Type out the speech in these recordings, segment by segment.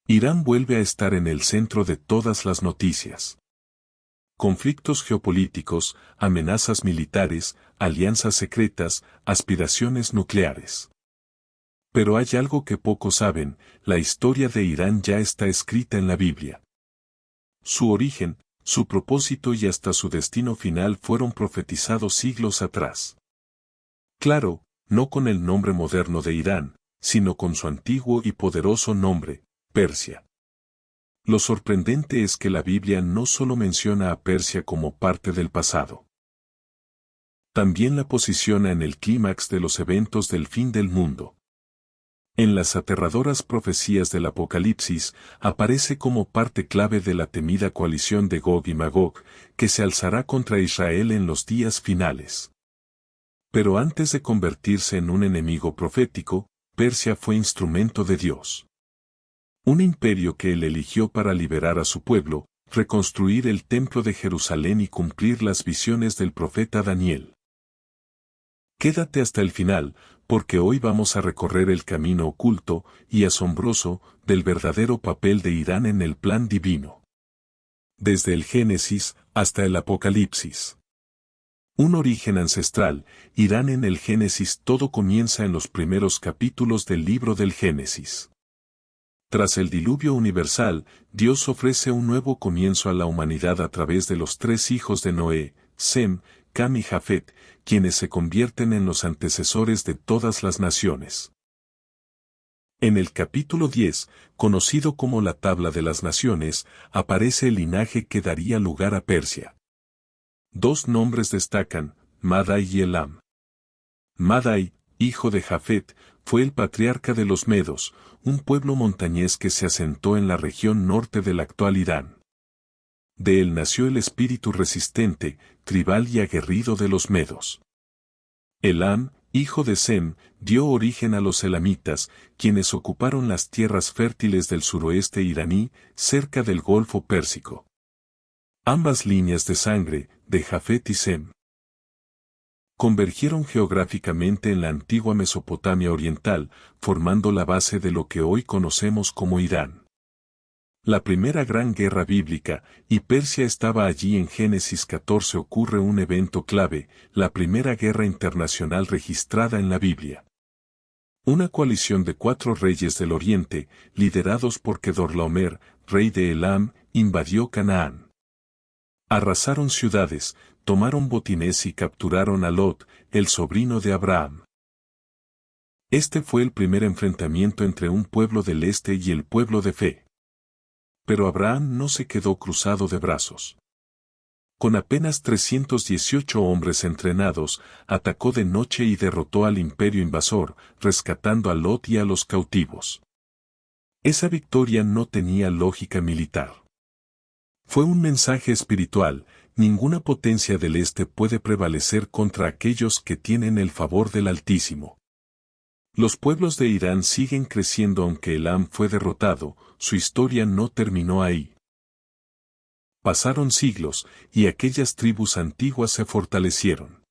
Irán vuelve a estar en el centro de todas las noticias. Conflictos geopolíticos, amenazas militares, alianzas secretas, aspiraciones nucleares. Pero hay algo que pocos saben, la historia de Irán ya está escrita en la Biblia. Su origen, su propósito y hasta su destino final fueron profetizados siglos atrás. Claro, no con el nombre moderno de Irán, sino con su antiguo y poderoso nombre, Persia. Lo sorprendente es que la Biblia no solo menciona a Persia como parte del pasado. También la posiciona en el clímax de los eventos del fin del mundo. En las aterradoras profecías del Apocalipsis, aparece como parte clave de la temida coalición de Gog y Magog, que se alzará contra Israel en los días finales. Pero antes de convertirse en un enemigo profético, Persia fue instrumento de Dios. Un imperio que él eligió para liberar a su pueblo, reconstruir el templo de Jerusalén y cumplir las visiones del profeta Daniel. Quédate hasta el final, porque hoy vamos a recorrer el camino oculto y asombroso del verdadero papel de Irán en el plan divino. Desde el Génesis hasta el Apocalipsis. Un origen ancestral, Irán en el Génesis. Todo comienza en los primeros capítulos del libro del Génesis. Tras el diluvio universal, Dios ofrece un nuevo comienzo a la humanidad a través de los tres hijos de Noé, Sem, Cam y Jafet, quienes se convierten en los antecesores de todas las naciones. En el capítulo 10, conocido como la Tabla de las Naciones, aparece el linaje que daría lugar a Persia. Dos nombres destacan, Madai y Elam. Madai, hijo de Jafet, fue el patriarca de los medos, un pueblo montañés que se asentó en la región norte del actual Irán. De él nació el espíritu resistente, tribal y aguerrido de los medos. Elam, hijo de Sem, dio origen a los elamitas, quienes ocuparon las tierras fértiles del suroeste iraní, cerca del Golfo Pérsico. Ambas líneas de sangre, de Jafet y Sem, convergieron geográficamente en la antigua Mesopotamia oriental, formando la base de lo que hoy conocemos como Irán. La primera gran guerra bíblica, y Persia estaba allí. En Génesis 14 ocurre un evento clave, la primera guerra internacional registrada en la Biblia. Una coalición de 4 reyes del oriente, liderados por Kedorlaomer, rey de Elam, invadió Canaán. Arrasaron ciudades, tomaron botines y capturaron a Lot, el sobrino de Abraham. Este fue el primer enfrentamiento entre un pueblo del este y el pueblo de fe. Pero Abraham no se quedó cruzado de brazos. Con apenas 318 hombres entrenados, atacó de noche y derrotó al imperio invasor, rescatando a Lot y a los cautivos. Esa victoria no tenía lógica militar. Fue un mensaje espiritual: ninguna potencia del este puede prevalecer contra aquellos que tienen el favor del Altísimo. Los pueblos de Irán siguen creciendo aunque Elam fue derrotado, su historia no terminó ahí. Pasaron siglos, y aquellas tribus antiguas se fortalecieron.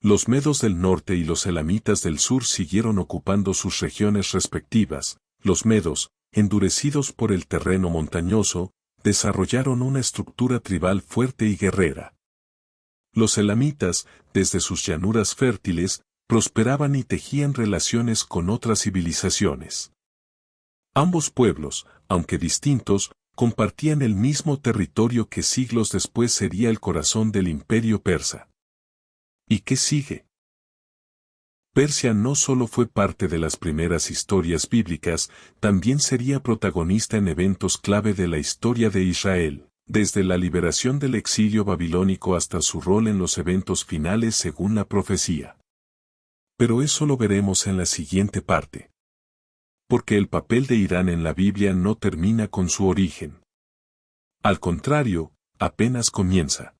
Los medos del norte y los elamitas del sur siguieron ocupando sus regiones respectivas. Los medos, endurecidos por el terreno montañoso, desarrollaron una estructura tribal fuerte y guerrera. Los elamitas, desde sus llanuras fértiles, prosperaban y tejían relaciones con otras civilizaciones. Ambos pueblos, aunque distintos, compartían el mismo territorio que siglos después sería el corazón del imperio persa. ¿Y qué sigue? Persia no solo fue parte de las primeras historias bíblicas, también sería protagonista en eventos clave de la historia de Israel, desde la liberación del exilio babilónico hasta su rol en los eventos finales según la profecía. Pero eso lo veremos en la siguiente parte. Porque el papel de Irán en la Biblia no termina con su origen. Al contrario, apenas comienza.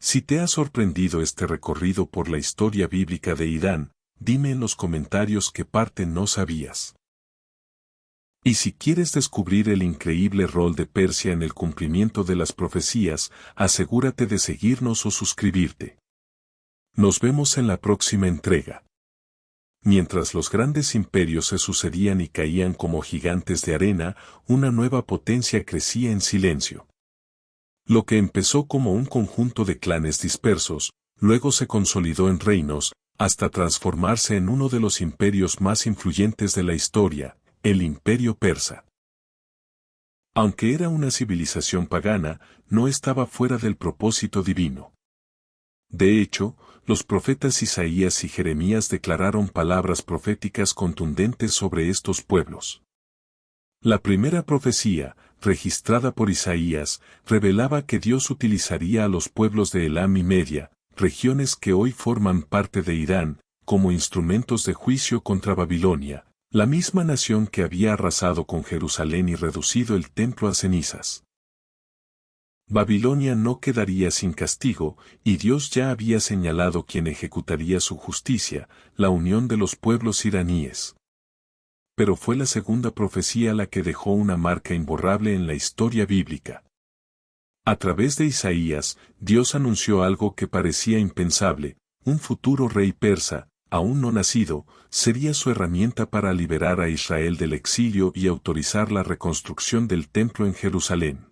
Si te ha sorprendido este recorrido por la historia bíblica de Irán, dime en los comentarios qué parte no sabías. Y si quieres descubrir el increíble rol de Persia en el cumplimiento de las profecías, asegúrate de seguirnos o suscribirte. Nos vemos en la próxima entrega. Mientras los grandes imperios se sucedían y caían como gigantes de arena, una nueva potencia crecía en silencio. Lo que empezó como un conjunto de clanes dispersos, luego se consolidó en reinos, hasta transformarse en uno de los imperios más influyentes de la historia, el Imperio Persa. Aunque era una civilización pagana, no estaba fuera del propósito divino. De hecho, los profetas Isaías y Jeremías declararon palabras proféticas contundentes sobre estos pueblos. La primera profecía, registrada por Isaías, revelaba que Dios utilizaría a los pueblos de Elam y Media, regiones que hoy forman parte de Irán, como instrumentos de juicio contra Babilonia, la misma nación que había arrasado con Jerusalén y reducido el templo a cenizas. Babilonia no quedaría sin castigo, y Dios ya había señalado quién ejecutaría su justicia, la unión de los pueblos iraníes. Pero fue la segunda profecía la que dejó una marca imborrable en la historia bíblica. A través de Isaías, Dios anunció algo que parecía impensable: un futuro rey persa, aún no nacido, sería su herramienta para liberar a Israel del exilio y autorizar la reconstrucción del templo en Jerusalén.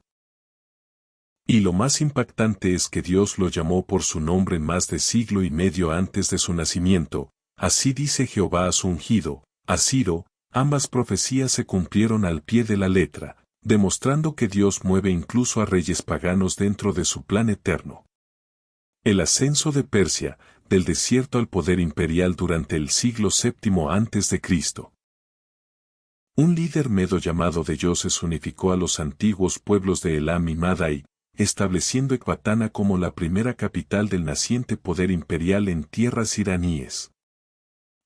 Y lo más impactante es que Dios lo llamó por su nombre más de siglo y medio antes de su nacimiento: así dice Jehová a su ungido, a Ciro. Ambas profecías se cumplieron al pie de la letra, demostrando que Dios mueve incluso a reyes paganos dentro de su plan eterno. El ascenso de Persia, del desierto al poder imperial durante el siglo VII a.C. Un líder medo llamado Deyoses unificó a los antiguos pueblos de Elam y Madai, estableciendo Ecbatana como la primera capital del naciente poder imperial en tierras iraníes.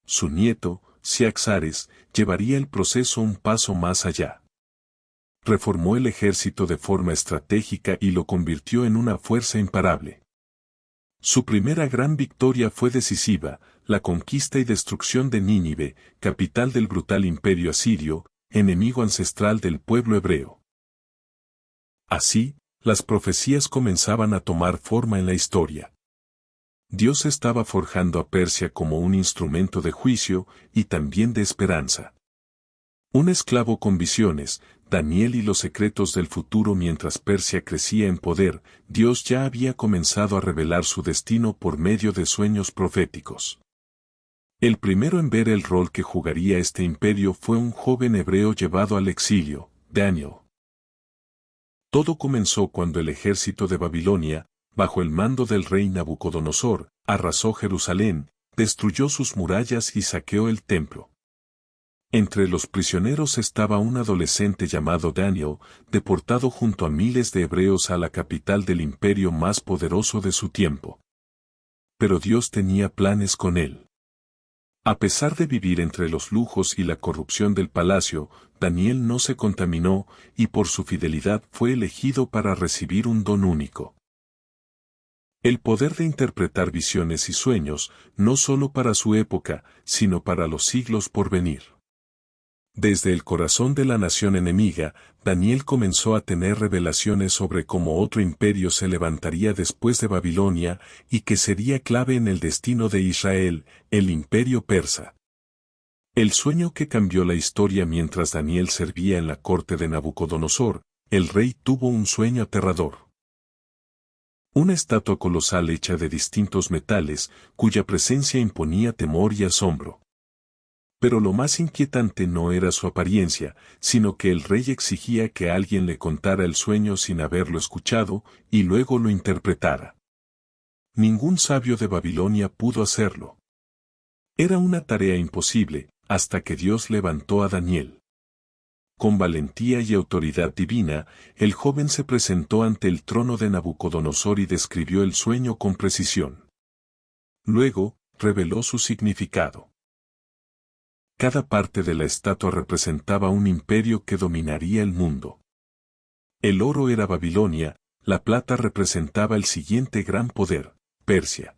Su nieto, Ciaxares, llevaría el proceso un paso más allá. Reformó el ejército de forma estratégica y lo convirtió en una fuerza imparable. Su primera gran victoria fue decisiva: la conquista y destrucción de Nínive, capital del brutal imperio asirio, enemigo ancestral del pueblo hebreo. Así, las profecías comenzaban a tomar forma en la historia. Dios estaba forjando a Persia como un instrumento de juicio y también de esperanza. Un esclavo con visiones, Daniel y los secretos del futuro. Mientras Persia crecía en poder, Dios ya había comenzado a revelar su destino por medio de sueños proféticos. El primero en ver el rol que jugaría este imperio fue un joven hebreo llevado al exilio, Daniel. Todo comenzó cuando el ejército de Babilonia, bajo el mando del rey Nabucodonosor, arrasó Jerusalén, destruyó sus murallas y saqueó el templo. Entre los prisioneros estaba un adolescente llamado Daniel, deportado junto a miles de hebreos a la capital del imperio más poderoso de su tiempo. Pero Dios tenía planes con él. A pesar de vivir entre los lujos y la corrupción del palacio, Daniel no se contaminó, y por su fidelidad fue elegido para recibir un don único: el poder de interpretar visiones y sueños, no solo para su época, sino para los siglos por venir. Desde el corazón de la nación enemiga, Daniel comenzó a tener revelaciones sobre cómo otro imperio se levantaría después de Babilonia y que sería clave en el destino de Israel, el imperio persa. El sueño que cambió la historia: mientras Daniel servía en la corte de Nabucodonosor, el rey tuvo un sueño aterrador. Una estatua colosal hecha de distintos metales, cuya presencia imponía temor y asombro. Pero lo más inquietante no era su apariencia, sino que el rey exigía que alguien le contara el sueño sin haberlo escuchado, y luego lo interpretara. Ningún sabio de Babilonia pudo hacerlo. Era una tarea imposible, hasta que Dios levantó a Daniel. Con valentía y autoridad divina, el joven se presentó ante el trono de Nabucodonosor y describió el sueño con precisión. Luego, reveló su significado. Cada parte de la estatua representaba un imperio que dominaría el mundo. El oro era Babilonia, la plata representaba el siguiente gran poder, Persia.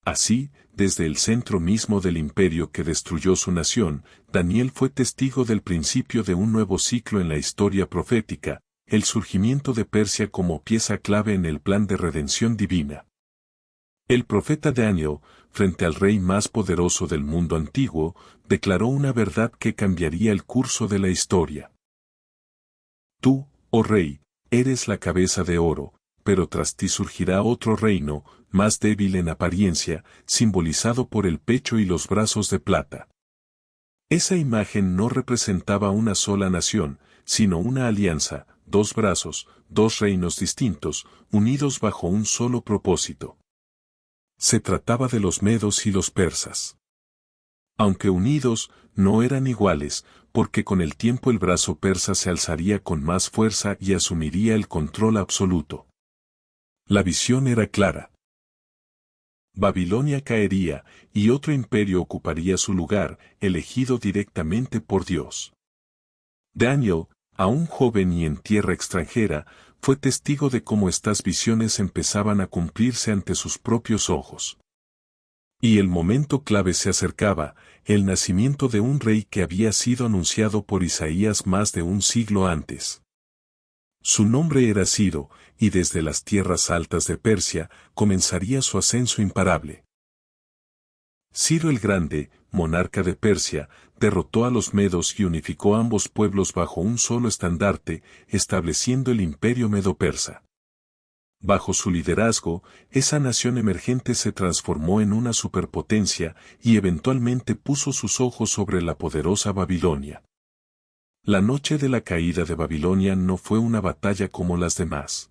Así, desde el centro mismo del imperio que destruyó su nación, Daniel fue testigo del principio de un nuevo ciclo en la historia profética: el surgimiento de Persia como pieza clave en el plan de redención divina. El profeta Daniel, frente al rey más poderoso del mundo antiguo, declaró una verdad que cambiaría el curso de la historia. Tú, oh rey, eres la cabeza de oro, pero tras ti surgirá otro reino, más débil en apariencia, simbolizado por el pecho y los brazos de plata. Esa imagen no representaba una sola nación, sino una alianza, dos brazos, dos reinos distintos, unidos bajo un solo propósito. Se trataba de los medos y los persas. Aunque unidos, no eran iguales, porque con el tiempo el brazo persa se alzaría con más fuerza y asumiría el control absoluto. La visión era clara. Babilonia caería, y otro imperio ocuparía su lugar, elegido directamente por Dios. Daniel, aún joven y en tierra extranjera, fue testigo de cómo estas visiones empezaban a cumplirse ante sus propios ojos. Y el momento clave se acercaba, el nacimiento de un rey que había sido anunciado por Isaías más de un siglo antes. Su nombre era Ciro, y desde las tierras altas de Persia comenzaría su ascenso imparable. Ciro el Grande, monarca de Persia, derrotó a los medos y unificó ambos pueblos bajo un solo estandarte, estableciendo el imperio medo-persa. Bajo su liderazgo, esa nación emergente se transformó en una superpotencia y eventualmente puso sus ojos sobre la poderosa Babilonia. La noche de la caída de Babilonia no fue una batalla como las demás.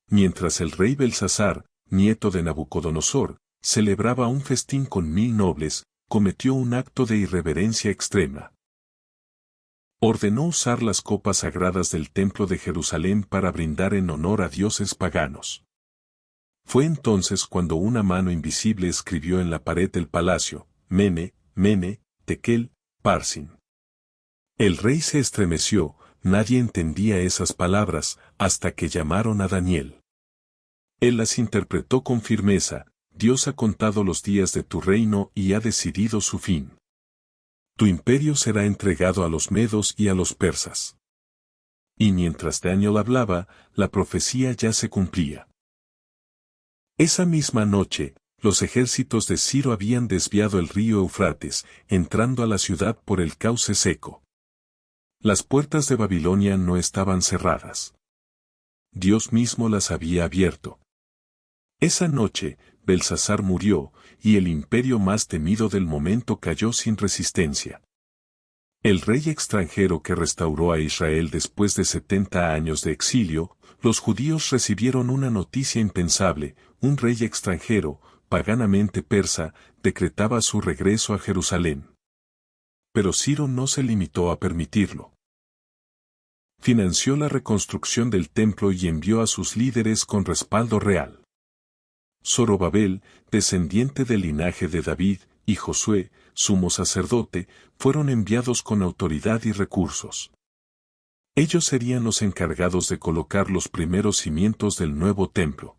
Mientras el rey Belsasar, nieto de Nabucodonosor, celebraba un festín con 1000 nobles, cometió un acto de irreverencia extrema. Ordenó usar las copas sagradas del templo de Jerusalén para brindar en honor a dioses paganos. Fue entonces cuando una mano invisible escribió en la pared del palacio, Mene, Mene, Tekel, Parsin. El rey se estremeció, nadie entendía esas palabras, hasta que llamaron a Daniel. Él las interpretó con firmeza: Dios ha contado los días de tu reino y ha decidido su fin. Tu imperio será entregado a los medos y a los persas. Y mientras Daniel hablaba, la profecía ya se cumplía. Esa misma noche, los ejércitos de Ciro habían desviado el río Eufrates, entrando a la ciudad por el cauce seco. Las puertas de Babilonia no estaban cerradas. Dios mismo las había abierto. Esa noche, Belsasar murió, y el imperio más temido del momento cayó sin resistencia. El rey extranjero que restauró a Israel después de 70 años de exilio, los judíos recibieron una noticia impensable: un rey extranjero, paganamente persa, decretaba su regreso a Jerusalén. Pero Ciro no se limitó a permitirlo. Financió la reconstrucción del templo y envió a sus líderes con respaldo real. Zorobabel, descendiente del linaje de David, y Josué, sumo sacerdote, fueron enviados con autoridad y recursos. Ellos serían los encargados de colocar los primeros cimientos del nuevo templo.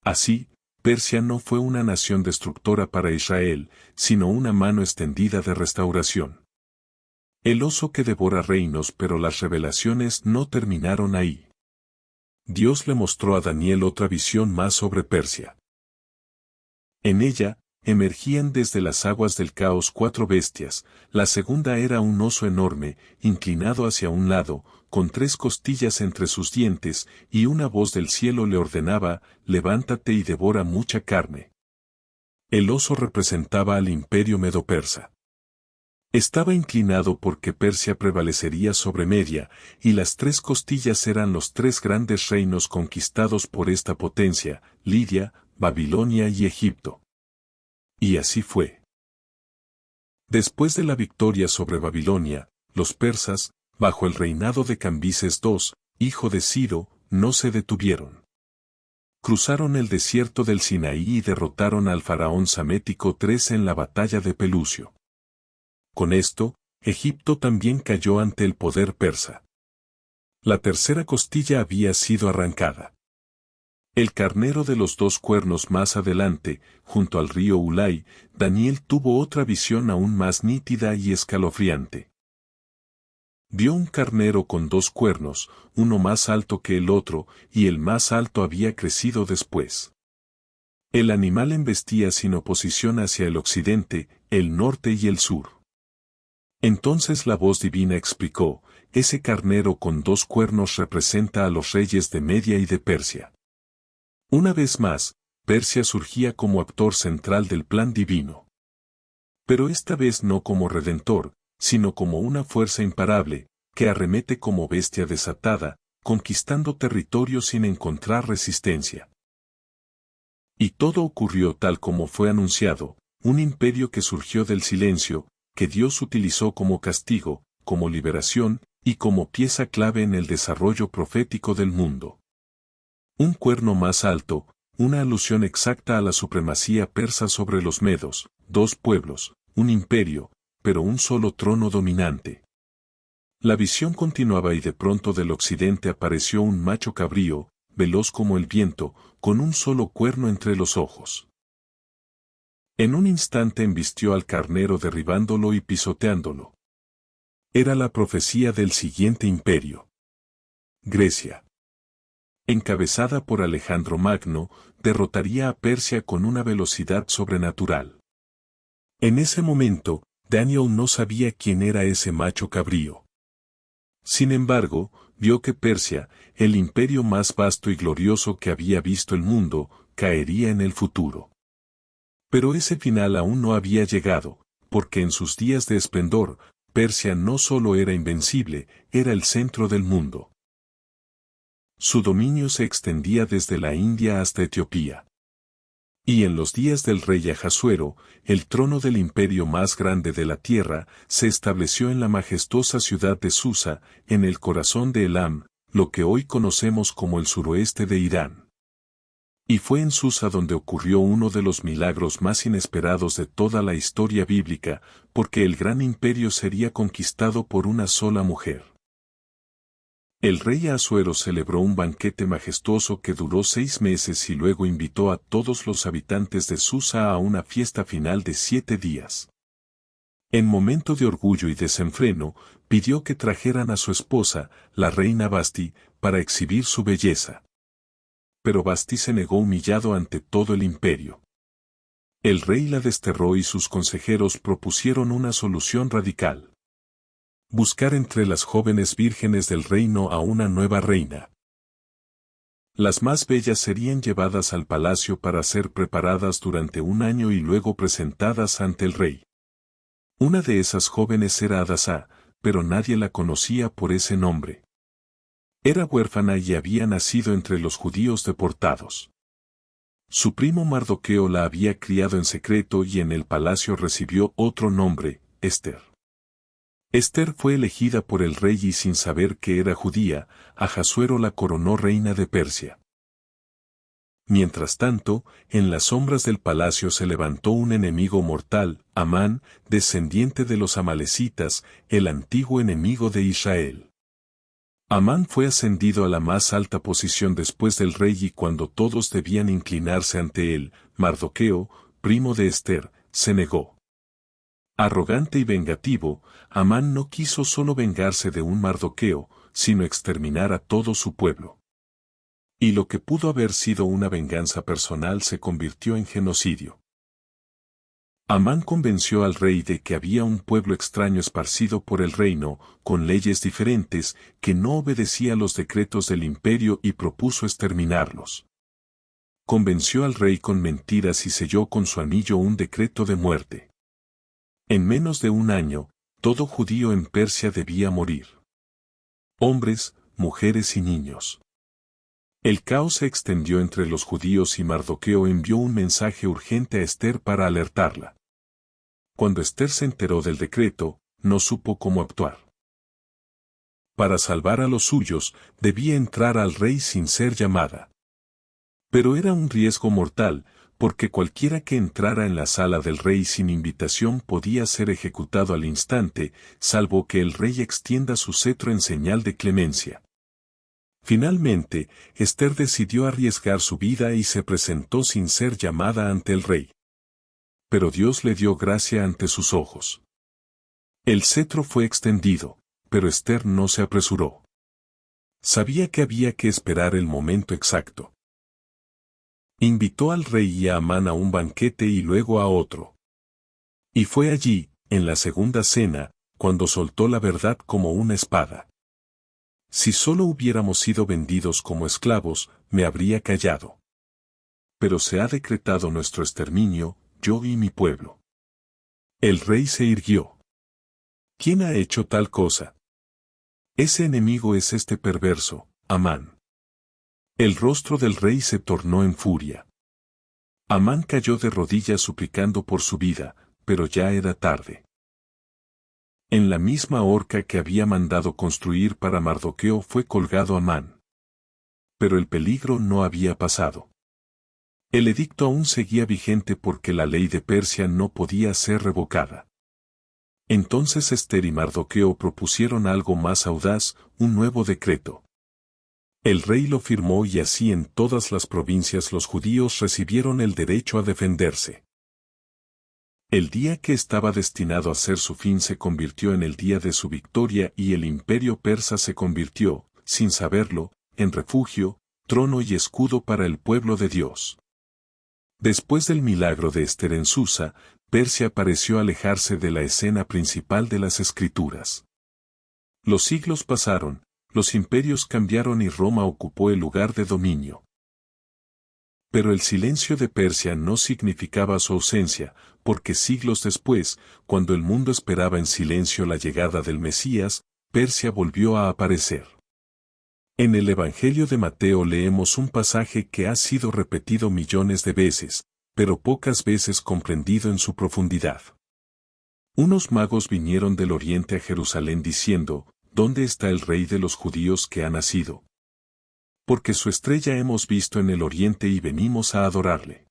Así, Persia no fue una nación destructora para Israel, sino una mano extendida de restauración. El oso que devora reinos, pero las revelaciones no terminaron ahí. Dios le mostró a Daniel otra visión más sobre Persia. En ella, emergían desde las aguas del caos 4 bestias. La segunda era un oso enorme, inclinado hacia un lado, con 3 costillas entre sus dientes, y una voz del cielo le ordenaba: levántate y devora mucha carne. El oso representaba al imperio medo-persa. Estaba inclinado porque Persia prevalecería sobre Media, y las 3 costillas eran los 3 grandes reinos conquistados por esta potencia: Lidia, Babilonia y Egipto. Y así fue. Después de la victoria sobre Babilonia, los persas, bajo el reinado de Cambises II, hijo de Ciro, no se detuvieron. Cruzaron el desierto del Sinaí y derrotaron al faraón Samético III en la batalla de Pelucio. Con esto, Egipto también cayó ante el poder persa. La tercera costilla había sido arrancada. El carnero de los 2 cuernos más adelante, junto al río Ulai, Daniel tuvo otra visión aún más nítida y escalofriante. Vio un carnero con 2 cuernos, uno más alto que el otro, y el más alto había crecido después. El animal embestía sin oposición hacia el occidente, el norte y el sur. Entonces la voz divina explicó, ese carnero con 2 cuernos representa a los reyes de Media y de Persia. Una vez más, Persia surgía como actor central del plan divino. Pero esta vez no como redentor, sino como una fuerza imparable, que arremete como bestia desatada, conquistando territorio sin encontrar resistencia. Y todo ocurrió tal como fue anunciado, un imperio que surgió del silencio, que Dios utilizó como castigo, como liberación, y como pieza clave en el desarrollo profético del mundo. Un cuerno más alto, una alusión exacta a la supremacía persa sobre los medos, 2 pueblos, un imperio, pero un solo trono dominante. La visión continuaba y de pronto del occidente apareció un macho cabrío, veloz como el viento, con un solo cuerno entre los ojos. En un instante embistió al carnero derribándolo y pisoteándolo. Era la profecía del siguiente imperio. Grecia, encabezada por Alejandro Magno, derrotaría a Persia con una velocidad sobrenatural. En ese momento, Daniel no sabía quién era ese macho cabrío. Sin embargo, vio que Persia, el imperio más vasto y glorioso que había visto el mundo, caería en el futuro. Pero ese final aún no había llegado, porque en sus días de esplendor, Persia no solo era invencible, era el centro del mundo. Su dominio se extendía desde la India hasta Etiopía. Y en los días del rey Ahasuero, el trono del imperio más grande de la tierra, se estableció en la majestuosa ciudad de Susa, en el corazón de Elam, lo que hoy conocemos como el suroeste de Irán. Y fue en Susa donde ocurrió uno de los milagros más inesperados de toda la historia bíblica, porque el gran imperio sería conquistado por una sola mujer. El rey Asuero celebró un banquete majestuoso que duró 6 meses y luego invitó a todos los habitantes de Susa a una fiesta final de 7 días. En momento de orgullo y desenfreno, pidió que trajeran a su esposa, la reina Basti, para exhibir su belleza. Pero Basti se negó humillado ante todo el imperio. El rey la desterró y sus consejeros propusieron una solución radical. Buscar entre las jóvenes vírgenes del reino a una nueva reina. Las más bellas serían llevadas al palacio para ser preparadas durante 1 año y luego presentadas ante el rey. Una de esas jóvenes era Adasá, pero nadie la conocía por ese nombre. Era huérfana y había nacido entre los judíos deportados. Su primo Mardoqueo la había criado en secreto y en el palacio recibió otro nombre, Ester. Ester fue elegida por el rey y sin saber que era judía, Ahasuero la coronó reina de Persia. Mientras tanto, en las sombras del palacio se levantó un enemigo mortal, Amán, descendiente de los amalecitas, el antiguo enemigo de Israel. Amán fue ascendido a la más alta posición después del rey y cuando todos debían inclinarse ante él, Mardoqueo, primo de Ester, se negó. Arrogante y vengativo, Amán no quiso solo vengarse de un Mardoqueo, sino exterminar a todo su pueblo. Y lo que pudo haber sido una venganza personal se convirtió en genocidio. Amán convenció al rey de que había un pueblo extraño esparcido por el reino, con leyes diferentes, que no obedecía los decretos del imperio y propuso exterminarlos. Convenció al rey con mentiras y selló con su anillo un decreto de muerte. En menos de 1 año, todo judío en Persia debía morir. Hombres, mujeres y niños. El caos se extendió entre los judíos y Mardoqueo envió un mensaje urgente a Ester para alertarla. Cuando Ester se enteró del decreto, no supo cómo actuar. Para salvar a los suyos, debía entrar al rey sin ser llamada. Pero era un riesgo mortal, porque cualquiera que entrara en la sala del rey sin invitación podía ser ejecutado al instante, salvo que el rey extienda su cetro en señal de clemencia. Finalmente, Ester decidió arriesgar su vida y se presentó sin ser llamada ante el rey. Pero Dios le dio gracia ante sus ojos. El cetro fue extendido, pero Ester no se apresuró. Sabía que había que esperar el momento exacto. Invitó al rey y a Amán a un banquete y luego a otro. Y fue allí, en la segunda cena, cuando soltó la verdad como una espada. Si solo hubiéramos sido vendidos como esclavos, me habría callado. Pero se ha decretado nuestro exterminio, yo y mi pueblo. El rey se irguió. ¿Quién ha hecho tal cosa? Ese enemigo es este perverso, Amán. El rostro del rey se tornó en furia. Amán cayó de rodillas suplicando por su vida, pero ya era tarde. En la misma horca que había mandado construir para Mardoqueo fue colgado Amán. Pero el peligro no había pasado. El edicto aún seguía vigente porque la ley de Persia no podía ser revocada. Entonces Ester y Mardoqueo propusieron algo más audaz, un nuevo decreto. El rey lo firmó y así en todas las provincias los judíos recibieron el derecho a defenderse. El día que estaba destinado a ser su fin se convirtió en el día de su victoria y el imperio persa se convirtió, sin saberlo, en refugio, trono y escudo para el pueblo de Dios. Después del milagro de Ester en Susa, Persia pareció alejarse de la escena principal de las escrituras. Los siglos pasaron, los imperios cambiaron y Roma ocupó el lugar de dominio. Pero el silencio de Persia no significaba su ausencia, porque siglos después, cuando el mundo esperaba en silencio la llegada del Mesías, Persia volvió a aparecer. En el Evangelio de Mateo leemos un pasaje que ha sido repetido millones de veces, pero pocas veces comprendido en su profundidad. Unos magos vinieron del oriente a Jerusalén diciendo, ¿dónde está el rey de los judíos que ha nacido? Porque su estrella hemos visto en el oriente y venimos a adorarle.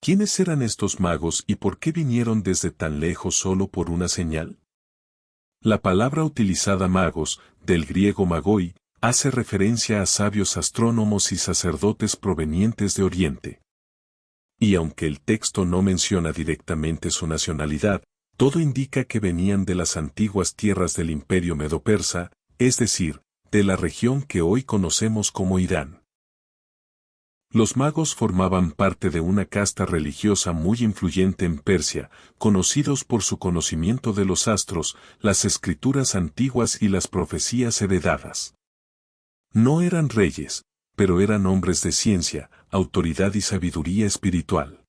¿Quiénes eran estos magos y por qué vinieron desde tan lejos solo por una señal? La palabra utilizada magos, del griego magoi, hace referencia a sabios astrónomos y sacerdotes provenientes de Oriente. Y aunque el texto no menciona directamente su nacionalidad, todo indica que venían de las antiguas tierras del imperio medo-persa, es decir, de la región que hoy conocemos como Irán. Los magos formaban parte de una casta religiosa muy influyente en Persia, conocidos por su conocimiento de los astros, las escrituras antiguas y las profecías heredadas. No eran reyes, pero eran hombres de ciencia, autoridad y sabiduría espiritual.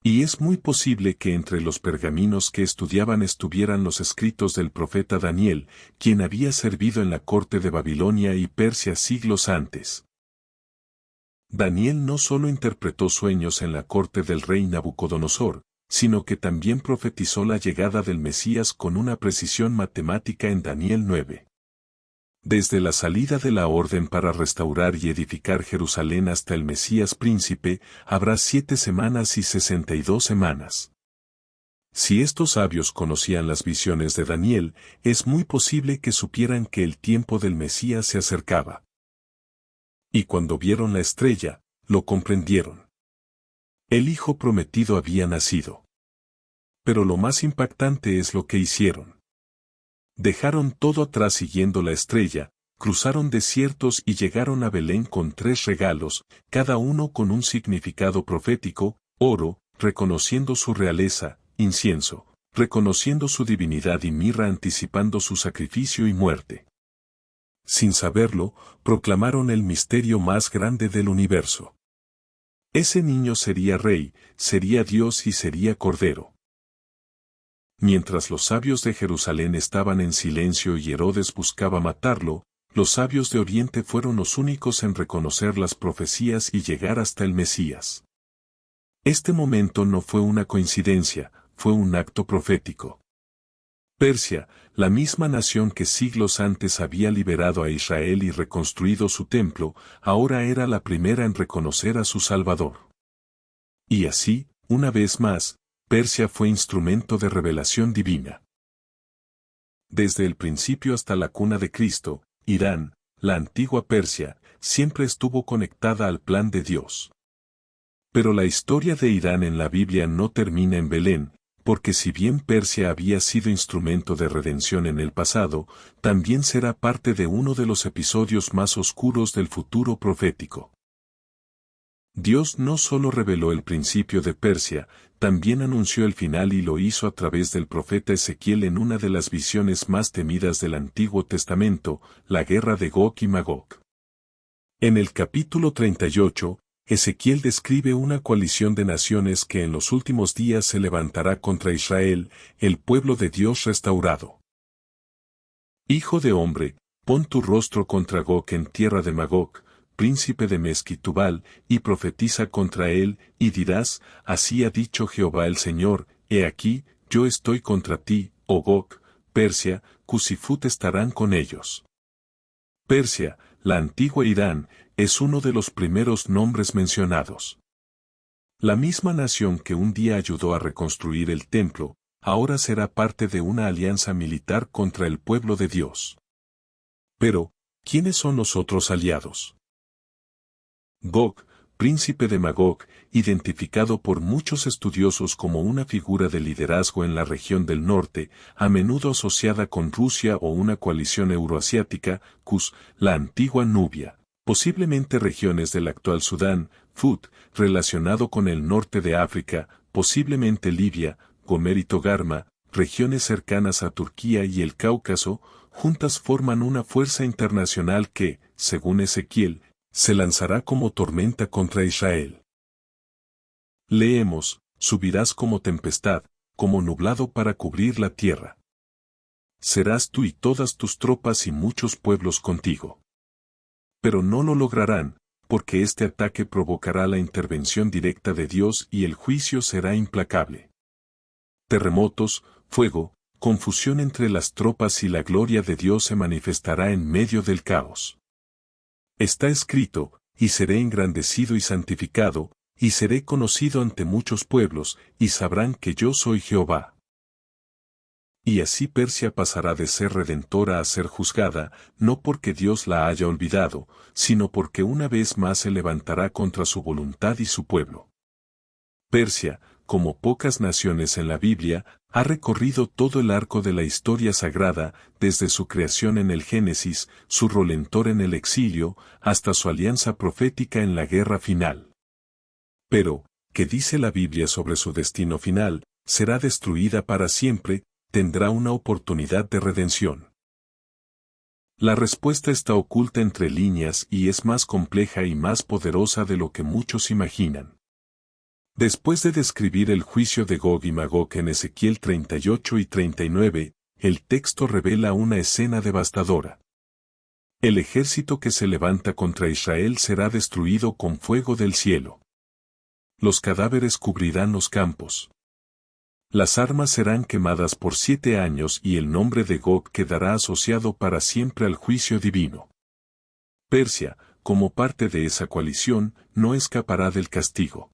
Y es muy posible que entre los pergaminos que estudiaban estuvieran los escritos del profeta Daniel, quien había servido en la corte de Babilonia y Persia siglos antes. Daniel no solo interpretó sueños en la corte del rey Nabucodonosor, sino que también profetizó la llegada del Mesías con una precisión matemática en Daniel 9. Desde la salida de la orden para restaurar y edificar Jerusalén hasta el Mesías príncipe, habrá 7 semanas y 62 semanas. Si estos sabios conocían las visiones de Daniel, es muy posible que supieran que el tiempo del Mesías se acercaba. Y cuando vieron la estrella, lo comprendieron. El Hijo prometido había nacido. Pero lo más impactante es lo que hicieron. Dejaron todo atrás siguiendo la estrella, cruzaron desiertos y llegaron a Belén con 3 regalos, cada uno con un significado profético: oro, reconociendo su realeza; incienso, reconociendo su divinidad; y mirra, anticipando su sacrificio y muerte. Sin saberlo, proclamaron el misterio más grande del universo. Ese niño sería rey, sería Dios y sería Cordero. Mientras los sabios de Jerusalén estaban en silencio y Herodes buscaba matarlo, los sabios de Oriente fueron los únicos en reconocer las profecías y llegar hasta el Mesías. Este momento no fue una coincidencia, fue un acto profético. Persia, la misma nación que siglos antes había liberado a Israel y reconstruido su templo, ahora era la primera en reconocer a su Salvador. Y así, una vez más, Persia fue instrumento de revelación divina. Desde el principio hasta la cuna de Cristo, Irán, la antigua Persia, siempre estuvo conectada al plan de Dios. Pero la historia de Irán en la Biblia no termina en Belén, porque si bien Persia había sido instrumento de redención en el pasado, también será parte de uno de los episodios más oscuros del futuro profético. Dios no solo reveló el principio de Persia, también anunció el final y lo hizo a través del profeta Ezequiel en una de las visiones más temidas del Antiguo Testamento, la guerra de Gog y Magog. En el capítulo 38, Ezequiel describe una coalición de naciones que en los últimos días se levantará contra Israel, el pueblo de Dios restaurado. Hijo de hombre, pon tu rostro contra Gog en tierra de Magog, príncipe de Mesquitubal, y profetiza contra él, y dirás, así ha dicho Jehová el Señor, he aquí, yo estoy contra ti, oh Gog, Persia, Cus y Fut estarán con ellos. Persia, la antigua Irán, es uno de los primeros nombres mencionados. La misma nación que un día ayudó a reconstruir el templo, ahora será parte de una alianza militar contra el pueblo de Dios. Pero, ¿quiénes son los otros aliados? Gog, príncipe de Magog, identificado por muchos estudiosos como una figura de liderazgo en la región del norte, a menudo asociada con Rusia o una coalición euroasiática, Cus, la antigua Nubia, posiblemente regiones del actual Sudán, Fut, relacionado con el norte de África, posiblemente Libia, Gomer y Togarma, regiones cercanas a Turquía y el Cáucaso, juntas forman una fuerza internacional que, según Ezequiel, se lanzará como tormenta contra Israel. Leemos, subirás como tempestad, como nublado para cubrir la tierra. Serás tú y todas tus tropas y muchos pueblos contigo. Pero no lo lograrán, porque este ataque provocará la intervención directa de Dios y el juicio será implacable. Terremotos, fuego, confusión entre las tropas y la gloria de Dios se manifestará en medio del caos. Está escrito, y seré engrandecido y santificado, y seré conocido ante muchos pueblos, y sabrán que yo soy Jehová. Y así Persia pasará de ser redentora a ser juzgada, no porque Dios la haya olvidado, sino porque una vez más se levantará contra su voluntad y su pueblo. Persia, como pocas naciones en la Biblia, ha recorrido todo el arco de la historia sagrada, desde su creación en el Génesis, su redentor en el exilio, hasta su alianza profética en la guerra final. Pero, ¿qué dice la Biblia sobre su destino final? Será destruida para siempre, tendrá una oportunidad de redención. La respuesta está oculta entre líneas y es más compleja y más poderosa de lo que muchos imaginan. Después de describir el juicio de Gog y Magog en Ezequiel 38 y 39, el texto revela una escena devastadora. El ejército que se levanta contra Israel será destruido con fuego del cielo. Los cadáveres cubrirán los campos. Las armas serán quemadas por 7 años y el nombre de Gog quedará asociado para siempre al juicio divino. Persia, como parte de esa coalición, no escapará del castigo.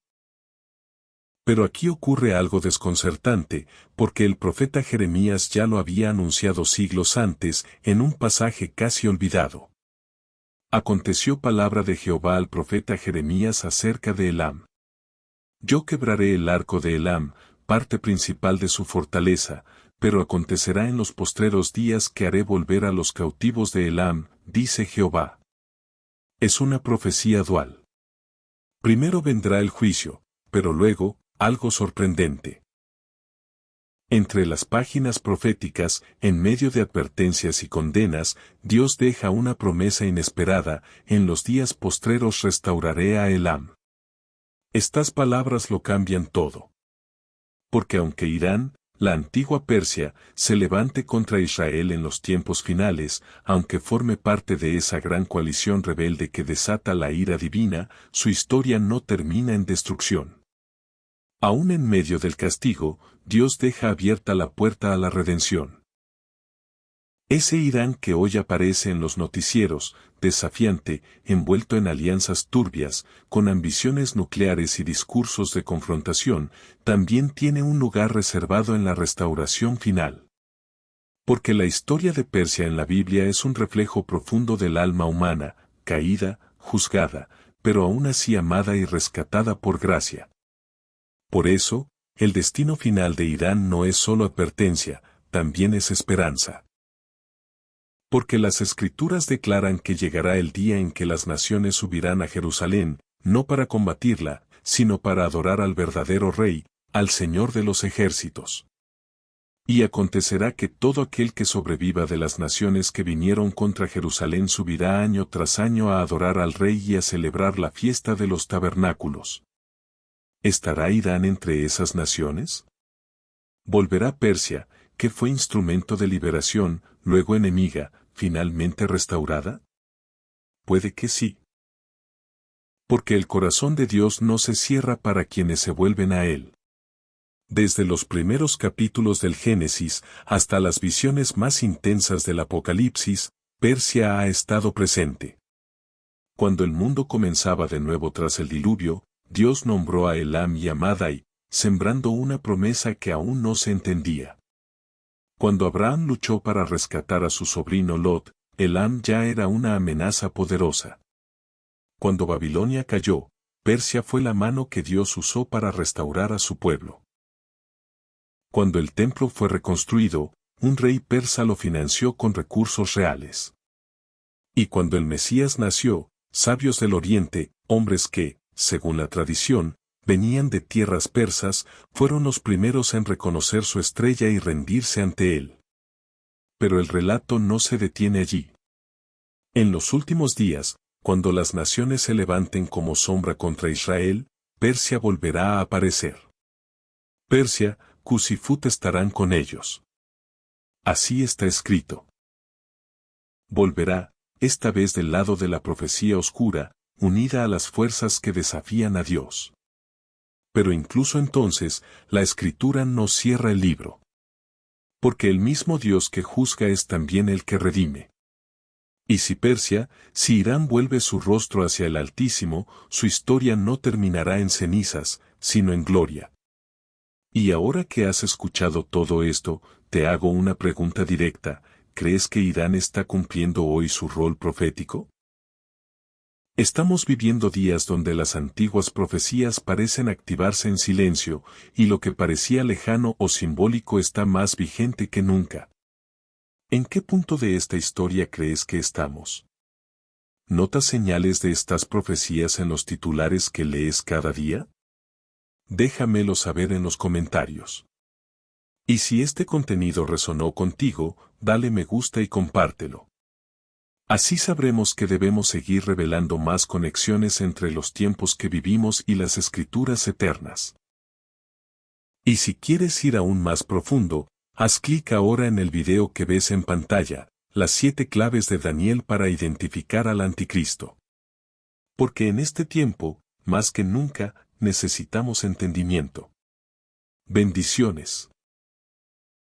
Pero aquí ocurre algo desconcertante, porque el profeta Jeremías ya lo había anunciado siglos antes, en un pasaje casi olvidado. Aconteció palabra de Jehová al profeta Jeremías acerca de Elam. Yo quebraré el arco de Elam, parte principal de su fortaleza, pero acontecerá en los postreros días que haré volver a los cautivos de Elam, dice Jehová. Es una profecía dual. Primero vendrá el juicio, pero luego, algo sorprendente. Entre las páginas proféticas, en medio de advertencias y condenas, Dios deja una promesa inesperada, en los días postreros restauraré a Elam. Estas palabras lo cambian todo. Porque aunque Irán, la antigua Persia, se levante contra Israel en los tiempos finales, aunque forme parte de esa gran coalición rebelde que desata la ira divina, su historia no termina en destrucción. Aún en medio del castigo, Dios deja abierta la puerta a la redención. Ese Irán que hoy aparece en los noticieros, desafiante, envuelto en alianzas turbias, con ambiciones nucleares y discursos de confrontación, también tiene un lugar reservado en la restauración final. Porque la historia de Persia en la Biblia es un reflejo profundo del alma humana, caída, juzgada, pero aún así amada y rescatada por gracia. Por eso, el destino final de Irán no es solo advertencia, también es esperanza. Porque las Escrituras declaran que llegará el día en que las naciones subirán a Jerusalén, no para combatirla, sino para adorar al verdadero Rey, al Señor de los ejércitos. Y acontecerá que todo aquel que sobreviva de las naciones que vinieron contra Jerusalén subirá año tras año a adorar al Rey y a celebrar la fiesta de los tabernáculos. ¿Estará Irán entre esas naciones? ¿Volverá Persia, que fue instrumento de liberación, luego enemiga, finalmente restaurada? Puede que sí. Porque el corazón de Dios no se cierra para quienes se vuelven a Él. Desde los primeros capítulos del Génesis hasta las visiones más intensas del Apocalipsis, Persia ha estado presente. Cuando el mundo comenzaba de nuevo tras el diluvio, Dios nombró a Elam y a Madai, sembrando una promesa que aún no se entendía. Cuando Abraham luchó para rescatar a su sobrino Lot, Elam ya era una amenaza poderosa. Cuando Babilonia cayó, Persia fue la mano que Dios usó para restaurar a su pueblo. Cuando el templo fue reconstruido, un rey persa lo financió con recursos reales. Y cuando el Mesías nació, sabios del Oriente, hombres que, según la tradición, venían de tierras persas, fueron los primeros en reconocer su estrella y rendirse ante él. Pero el relato no se detiene allí. En los últimos días, cuando las naciones se levanten como sombra contra Israel, Persia volverá a aparecer. Persia, Cus y Fut estarán con ellos. Así está escrito. Volverá, esta vez del lado de la profecía oscura, unida a las fuerzas que desafían a Dios. Pero incluso entonces, la Escritura no cierra el libro. Porque el mismo Dios que juzga es también el que redime. Y si Irán vuelve su rostro hacia el Altísimo, su historia no terminará en cenizas, sino en gloria. Y ahora que has escuchado todo esto, te hago una pregunta directa: ¿crees que Irán está cumpliendo hoy su rol profético? Estamos viviendo días donde las antiguas profecías parecen activarse en silencio, y lo que parecía lejano o simbólico está más vigente que nunca. ¿En qué punto de esta historia crees que estamos? ¿Notas señales de estas profecías en los titulares que lees cada día? Déjamelo saber en los comentarios. Y si este contenido resonó contigo, dale me gusta y compártelo. Así sabremos que debemos seguir revelando más conexiones entre los tiempos que vivimos y las escrituras eternas. Y si quieres ir aún más profundo, haz clic ahora en el video que ves en pantalla, las 7 claves de Daniel para identificar al anticristo. Porque en este tiempo, más que nunca, necesitamos entendimiento. Bendiciones.